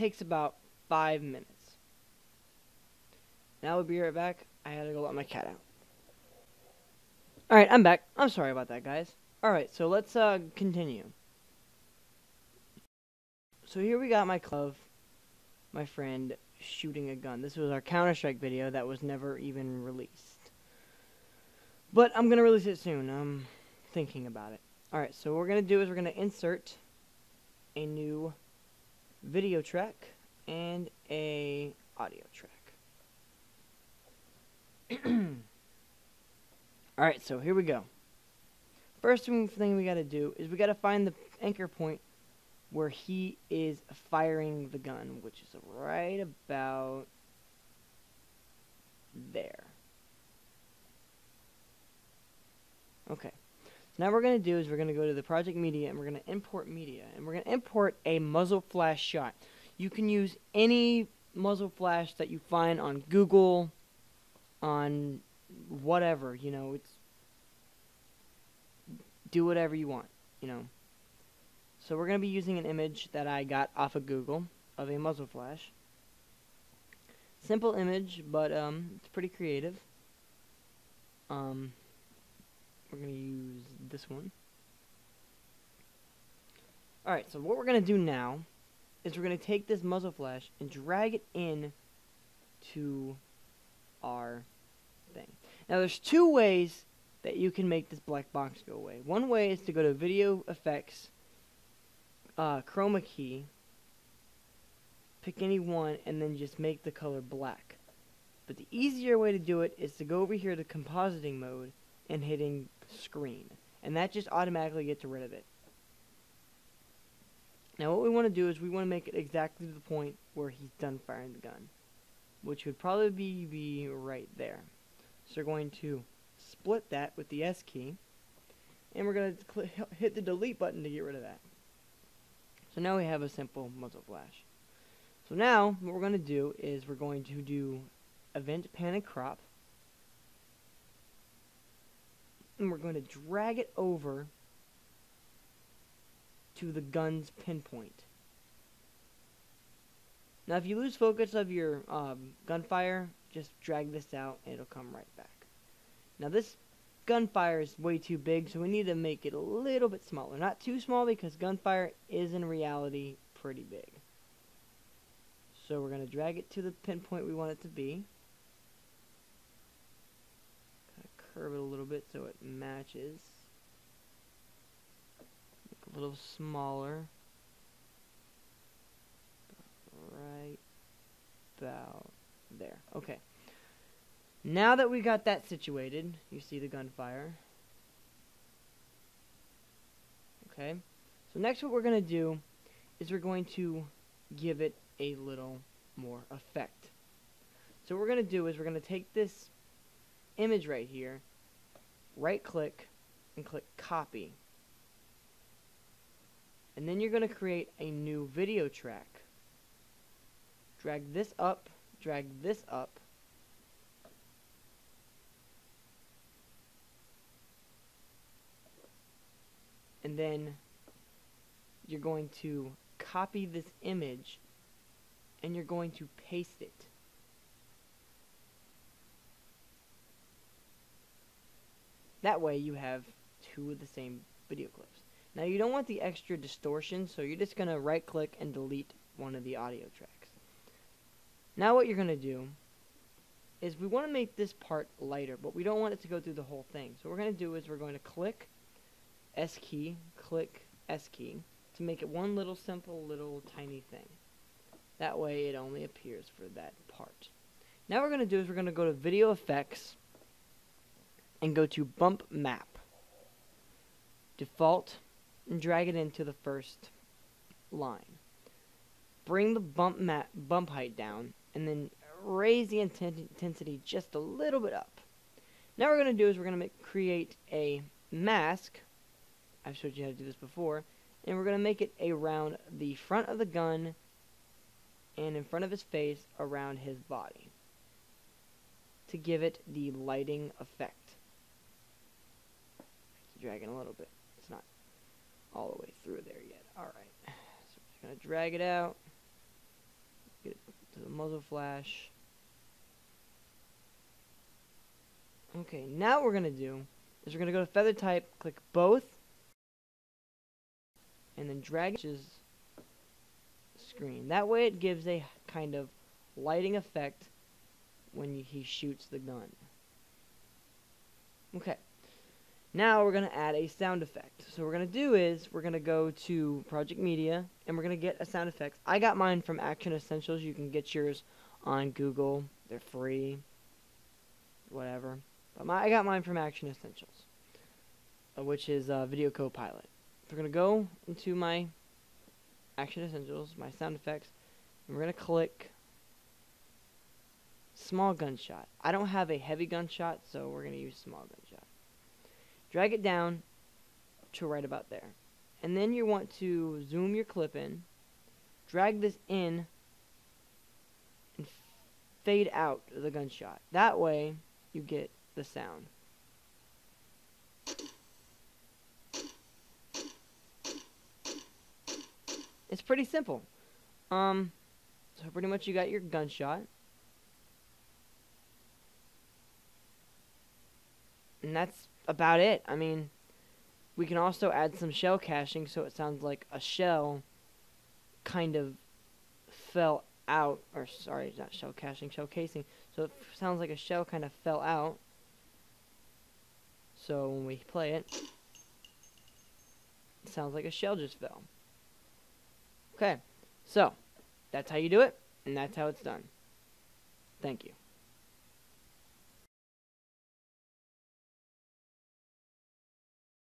takes about 5 minutes. Now we'll be right back. I had to go let my cat out. Alright, I'm back. I'm sorry about that, guys. Alright, so let's continue. So here we got my club, my friend shooting a gun. This was our Counter-Strike video that was never even released. But I'm going to release it soon. I'm thinking about it. Alright, so what we're going to do is we're going to insert a new video track and a audio track. Alright, so here we go. First thing we gotta do is we gotta find the anchor point where he is firing the gun, which is right about there. Okay. So now what we're gonna do is we're gonna go to the project media and we're gonna import media, and we're gonna import a muzzle flash shot. You can use any muzzle flash that you find on Google, on whatever, you know, it's do whatever you want, you know. So we're going to be using an image that I got off of Google of a muzzle flash. Simple image, but it's pretty creative. We're going to use this one. Alright, so what we're going to do now is we're going to take this muzzle flash and drag it in to our thing. Now there's two ways that you can make this black box go away. One way is to go to Video Effects, Chroma Key, pick any one, and then just make the color black. But the easier way to do it is to go over here to Compositing Mode and hitting Screen. And that just automatically gets rid of it. Now what we want to do is we want to make it exactly to the point where he's done firing the gun, which would probably be right there. So we're going to split that with the S key, and we're going to hit the delete button to get rid of that. So now we have a simple muzzle flash. So now what we're going to do is we're going to do Event Pan and Crop, and we're going to drag it over to the gun's pinpoint. Now if you lose focus of your gunfire, just drag this out and it'll come right back. Now this gunfire is way too big, so we need to make it a little bit smaller. Not too small, because gunfire is in reality pretty big. So we're going to drag it to the pinpoint we want it to be. Kind of curve it a little bit so it matches. Make it a little smaller. Right about there. Okay. Now that we got that situated, you see the gunfire. Okay. So next what we're going to do is we're going to give it a little more effect. So what we're going to do is we're going to take this image right here, right click, and click copy. And then you're going to create a new video track. Drag this up, drag this up. And then you're going to copy this image and you're going to paste it. That way you have two of the same video clips. Now you don't want the extra distortion, so you're just going to right click and delete one of the audio tracks. Now what you're going to do is we want to make this part lighter, but we don't want it to go through the whole thing. So what we're going to do is we're going to click S key, click S key, to make it one little simple little tiny thing. That way it only appears for that part. Now what we're going to do is we're going to go to Video Effects and go to Bump Map, Default, and drag it into the first line. Bring the bump height down, and then raise the intensity just a little bit up. Now what we're going to do is we're going to create a mask. I've showed you how to do this before. And we're going to make it around the front of the gun and in front of his face around his body to give it the lighting effect. Keep dragging a little bit. It's not all the way through there yet. Alright. So we're just going to drag it out. to the muzzle flash. Okay, now what we're going to do is we're going to go to feather type, click both, and then drag his screen. That way it gives a kind of lighting effect when he shoots the gun. Okay, now we're going to add a sound effect. So what we're going to do is we're going to go to Project Media and we're going to get a sound effect. I got mine from Action Essentials. You can get yours on Google. They're free. Whatever. But I got mine from Action Essentials, which is Video Copilot. So we're going to go into my Action Essentials, my sound effects, and we're going to click small gunshot. I don't have a heavy gunshot, so we're going to use small gunshot. Drag it down to right about there. And then you want to zoom your clip in, drag this in, and fade out the gunshot. That way, you get the sound. It's pretty simple. So pretty much you got your gunshot. And that's about it. I mean, we can also add some shell caching so it sounds like a shell kind of fell out. Or, sorry, not shell caching, shell casing. So it sounds like a shell kind of fell out. So when we play it, it sounds like a shell just fell. Okay, so that's how you do it, and that's how it's done. Thank you.